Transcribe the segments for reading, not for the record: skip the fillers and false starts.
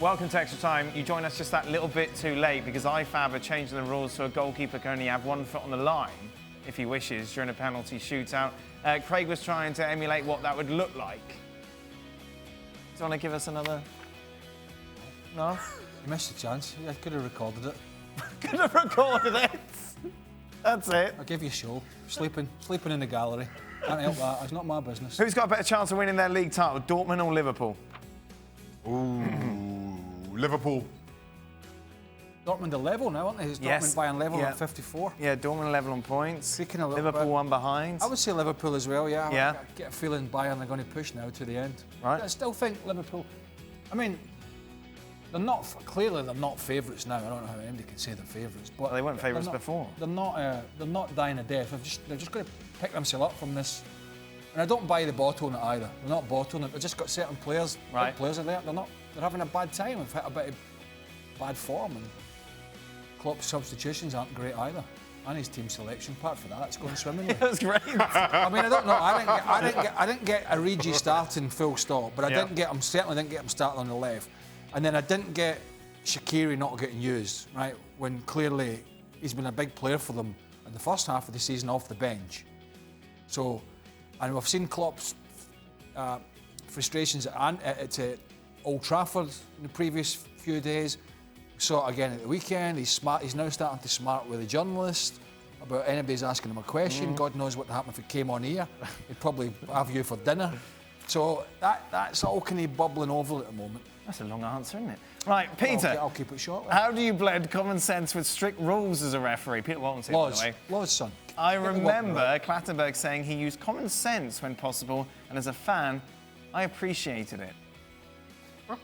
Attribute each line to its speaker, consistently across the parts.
Speaker 1: Welcome to Extra Time. You join us just that little bit too late because IFAB are changing the rules so a goalkeeper can only have 1 foot on the line, if he wishes, during a penalty shootout. Craig was trying to emulate what that would look like. Do you want to give us another? No?
Speaker 2: You missed a chance. I could have recorded it.
Speaker 1: Could have recorded it. That's it.
Speaker 2: I'll give you a show. Sleeping in the gallery. Can't help that. It's not my business.
Speaker 1: Who's got a better chance of winning their league title, Dortmund or Liverpool?
Speaker 3: Ooh, Liverpool.
Speaker 2: Dortmund are level now, aren't they? Is Dortmund Bayern level at 54?
Speaker 1: Yeah, Dortmund level on points.
Speaker 2: Speaking of
Speaker 1: Liverpool one behind.
Speaker 2: I would say Liverpool as well, yeah.
Speaker 1: Yeah.
Speaker 2: I get a feeling Bayern are going to push now to the end.
Speaker 1: Right.
Speaker 2: I still think Liverpool... I mean, they're not... Clearly, they're not favourites now. I don't know how anybody can say they're favourites. But
Speaker 1: well, they weren't favourites before.
Speaker 2: They're not dying a death. They're just going to pick themselves up from this. And I don't buy the bottling it either. They're not bottling it. They've just got certain players.
Speaker 1: Right.
Speaker 2: Big players are there. They're having a bad time. They've hit a bit of bad form. And Klopp's substitutions aren't great either. And his team selection part for that, it's going swimmingly.
Speaker 1: That's great.
Speaker 2: I mean, I don't know. I didn't get Origi starting full stop, but I certainly didn't get him starting on the left. And then I didn't get Shaqiri not getting used, right? When clearly he's been a big player for them in the first half of the season off the bench. So, and we've seen Klopp's frustrations at Old Trafford in the previous few days. We saw it again at the weekend. He's smart. He's now starting to smart with the journalist about anybody's asking him a question. God knows what would happen if he came on here. He'd probably have you for dinner. So that's all kind of bubbling over at the moment.
Speaker 1: That's a long answer, isn't it? Right, Peter.
Speaker 2: I'll keep it short.
Speaker 1: How do you blend common sense with strict rules as a referee? Peter Walton said, by the way.
Speaker 2: Laws, son.
Speaker 1: I remember Clattenburg saying he used common sense when possible, and as a fan, I appreciated it.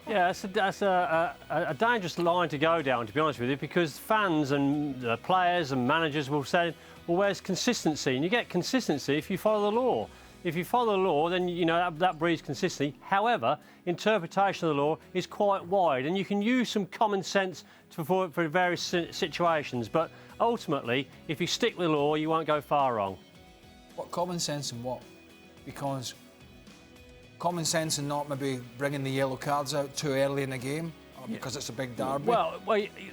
Speaker 4: Yeah, that's a dangerous line to go down, to be honest with you, because fans and players and managers will say, well, where's consistency? And you get consistency if you follow the law. If you follow the law, then you know that breeds consistency. However, interpretation of the law is quite wide, and you can use some common sense for various situations. But ultimately, if you stick with the law, you won't go far wrong.
Speaker 2: What common sense and what? Because common sense and not maybe bringing the yellow cards out too early in the game because it's a big derby.
Speaker 4: Well,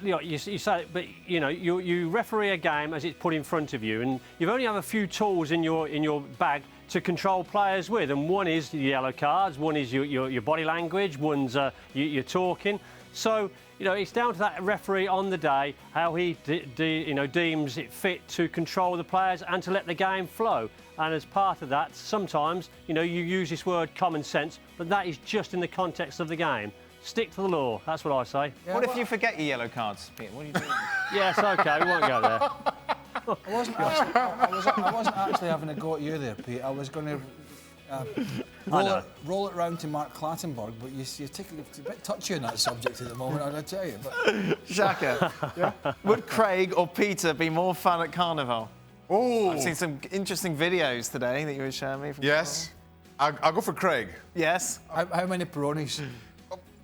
Speaker 4: you say, but you referee a game as it's put in front of you, and you only have a few tools in your bag to control players with, and one is the yellow cards, one is your body language, one's your talking. So it's down to that referee on the day how he deems it fit to control the players and to let the game flow. And as part of that, sometimes you use this word common sense, but that is just in the context of the game. Stick to the law. That's what I say.
Speaker 1: Yeah, what if you forget your yellow cards, Peter? What do you do?
Speaker 4: Yes, OK, we won't go there.
Speaker 2: I wasn't actually having a go at you there, Pete. I was going to roll it round to Mark Clattenburg, but you're taking a bit touchy on that subject at the moment, I'll tell you. But
Speaker 1: Shaka, would Craig or Peter be more fun at Carnival?
Speaker 3: Oh,
Speaker 1: I've seen some interesting videos today that you were showing me. From
Speaker 3: yes. I'll go for Craig.
Speaker 1: Yes.
Speaker 2: How many Peronis?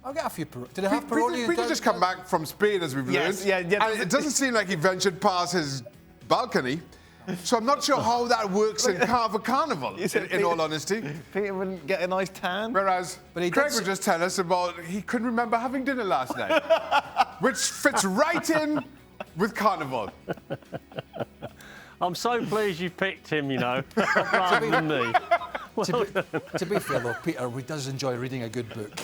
Speaker 2: I'll get a few Peronis. Did I have Peroni?
Speaker 3: Peter just come back from Spain, as we've learned.
Speaker 1: Yeah.
Speaker 3: And it doesn't seem like he ventured past his balcony. So I'm not sure how that works in Carnival, in all honesty.
Speaker 1: Peter wouldn't get a nice tan.
Speaker 3: Whereas Craig would just tell us about he couldn't remember having dinner last night, which fits right in with Carnival.
Speaker 4: I'm so pleased you picked him, rather than me.
Speaker 2: To be fair, though, Peter does enjoy reading a good book.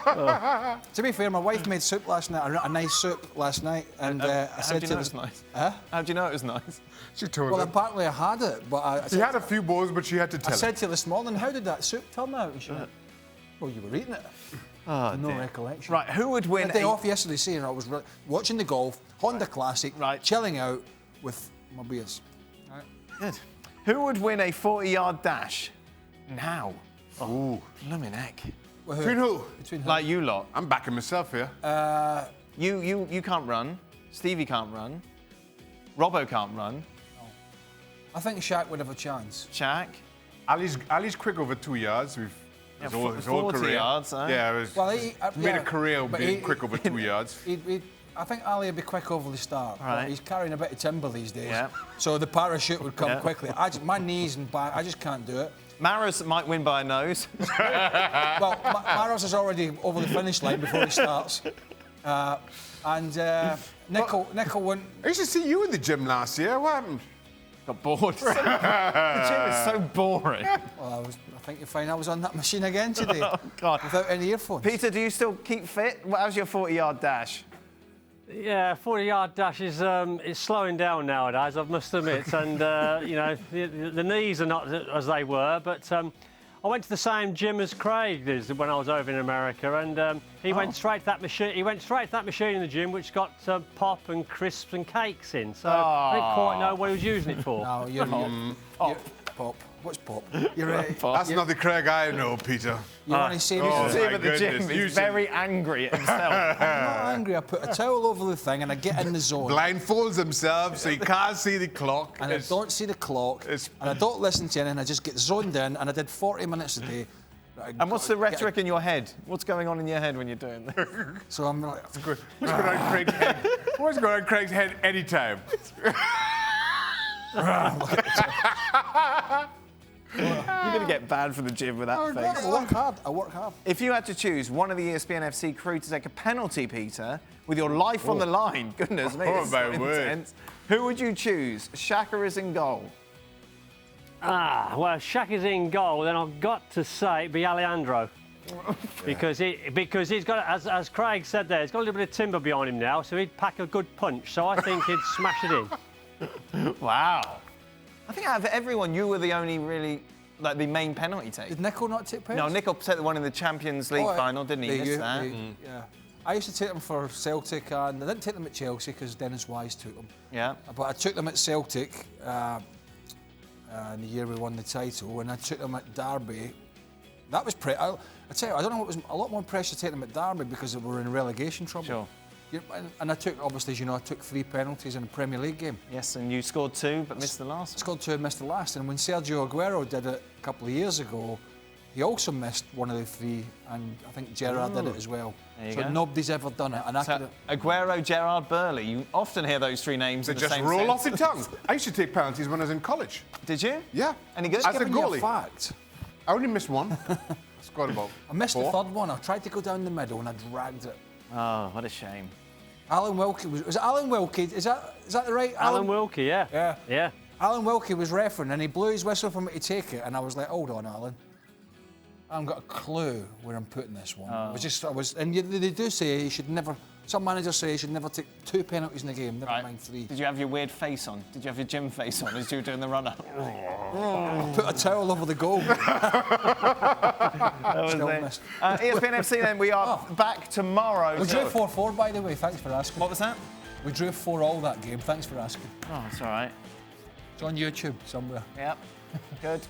Speaker 2: To be fair, my wife made soup last night, a nice soup last night, and I said to her...
Speaker 1: How do you know it was nice?
Speaker 2: Huh?
Speaker 1: How do you know it was nice?
Speaker 3: She told
Speaker 2: Well,
Speaker 3: him.
Speaker 2: apparently I had it, but
Speaker 3: She had a few bowls, but she had to tell
Speaker 2: I said to her this morning, how did that soup turn out? And she went, well, you were eating it. No recollection.
Speaker 1: Right, who would win
Speaker 2: a day off yesterday saying I was watching the golf, Honda Classic, chilling out with my beers.
Speaker 1: Right. Good. Who would win a 40-yard dash now?
Speaker 3: Ooh.
Speaker 1: Blimmin' heck.
Speaker 2: Well,
Speaker 3: Between who?
Speaker 1: Like you lot.
Speaker 3: I'm backing myself here.
Speaker 1: You can't run. Stevie can't run. Robbo can't run.
Speaker 2: No. I think Shaq would have a chance.
Speaker 1: Shaq?
Speaker 3: Ali's quick over 2 yards. His whole
Speaker 1: 40
Speaker 3: career.
Speaker 1: yards, eh?
Speaker 3: Yeah, made a career of being
Speaker 2: he,
Speaker 3: quick over 2 yards.
Speaker 2: I think Ali would be quick over the start.
Speaker 1: Right.
Speaker 2: He's carrying a bit of timber these days.
Speaker 1: Yeah.
Speaker 2: So the parachute would come quickly. My knees and back, I just can't do it.
Speaker 1: Maros might win by a nose.
Speaker 2: Well, Maros is already over the finish line before he starts. Nickel went.
Speaker 3: I used to see you in the gym last year. What happened?
Speaker 1: Got bored. The gym is so boring.
Speaker 2: Well, I think you'll find I was on that machine again today.
Speaker 1: Oh, God.
Speaker 2: Without any earphones.
Speaker 1: Peter, do you still keep fit? How's your 40-yard dash?
Speaker 4: Yeah, 40-yard dash is it's slowing down nowadays, I must admit. And, you know, the knees are not as they were. But I went to the same gym as Craig when I was over in America. And he went straight to that machine. He went straight to that machine in the gym, which got pop and crisps and cakes in. So I didn't quite know what he was using it for.
Speaker 2: No, you're pop. What's pop? You're right.
Speaker 3: That's not the Craig I know, Peter.
Speaker 2: You want to say
Speaker 1: You should see him at the
Speaker 3: my
Speaker 1: gym.
Speaker 3: goodness.
Speaker 1: He's very angry at himself.
Speaker 2: I'm not angry. I put a towel over the thing and I get in the zone.
Speaker 3: Blindfolds himself so he can't see the clock.
Speaker 2: And I don't see the clock. And I don't listen to anything. I just get zoned in. And I did 40 minutes a day.
Speaker 1: And what's the rhetoric in your head? What's going on in your head when you're doing this?
Speaker 2: So I'm like,
Speaker 3: What's going on in Craig's head? What's going on in Craig's head anytime?
Speaker 1: You're going to get banned from the gym with that face.
Speaker 2: I work hard.
Speaker 1: If you had to choose one of the ESPN FC crew to take a penalty, Peter, with your life on the line, goodness me, it's so intense. Who would you choose? Shaka is in goal.
Speaker 4: Well, Shaka's in goal, then I've got to say it'd be Alejandro. because he's got, as Craig said there, he's got a little bit of timber behind him now, so he'd pack a good punch. So I think he'd smash it in.
Speaker 1: Wow. I think out of everyone, you were the only really, like, the main penalty taker.
Speaker 2: Did Nickel not take penalties?
Speaker 1: No, Nickel took the one in the Champions League final, didn't he? He missed that.
Speaker 2: Yeah. I used to take them for Celtic, and I didn't take them at Chelsea because Dennis Wise took them.
Speaker 1: Yeah.
Speaker 2: But I took them at Celtic in the year we won the title, and I took them at Derby. That was I tell you, I don't know, it was a lot more pressure to take them at Derby because they were in relegation trouble.
Speaker 1: Sure.
Speaker 2: And I took, obviously, as you know, I took 3 penalties in a Premier League game.
Speaker 1: Yes, and you scored 2 but missed the last.
Speaker 2: Scored 2 and missed the last. And when Sergio Aguero did it a couple of years ago, he also missed one of the 3, and I think Gerrard did it as well. So nobody's ever done it. And
Speaker 1: So, Aguero, Gerrard, Burley. You often hear those 3 names
Speaker 3: They
Speaker 1: in the
Speaker 3: just
Speaker 1: same
Speaker 3: roll
Speaker 1: sentence.
Speaker 3: off the tongue. I used to take penalties when I was in college.
Speaker 1: Did you?
Speaker 3: Yeah.
Speaker 1: Any good?
Speaker 3: As a
Speaker 2: Giving you
Speaker 3: goalie.
Speaker 2: fact.
Speaker 3: I only missed one. Scored about
Speaker 2: I missed
Speaker 3: 4.
Speaker 2: the 3rd one. I tried to go down the middle and I dragged it.
Speaker 1: Oh, what a shame.
Speaker 2: Alan Wilkie was it Alan Wilkie? Is that the right?
Speaker 4: Alan Wilkie, yeah. Yeah.
Speaker 2: Alan Wilkie was refereeing and he blew his whistle for me to take it, and I was like, hold on, Alan. I haven't got a clue where I'm putting this one. And they do say you should never. Some managers say you should never take 2 penalties in a game, never mind 3.
Speaker 1: Did you have your weird face on? Did you have your gym face on as you were doing the run-up?
Speaker 2: Put a towel over the goal. Still missed.
Speaker 1: ESPN FC then, we are back tomorrow.
Speaker 2: We drew 4-4, by the way, thanks for asking.
Speaker 1: What was that?
Speaker 2: We drew 4-4 that game, thanks for asking.
Speaker 1: Oh, it's all right.
Speaker 2: It's on YouTube somewhere.
Speaker 1: Yep. Good.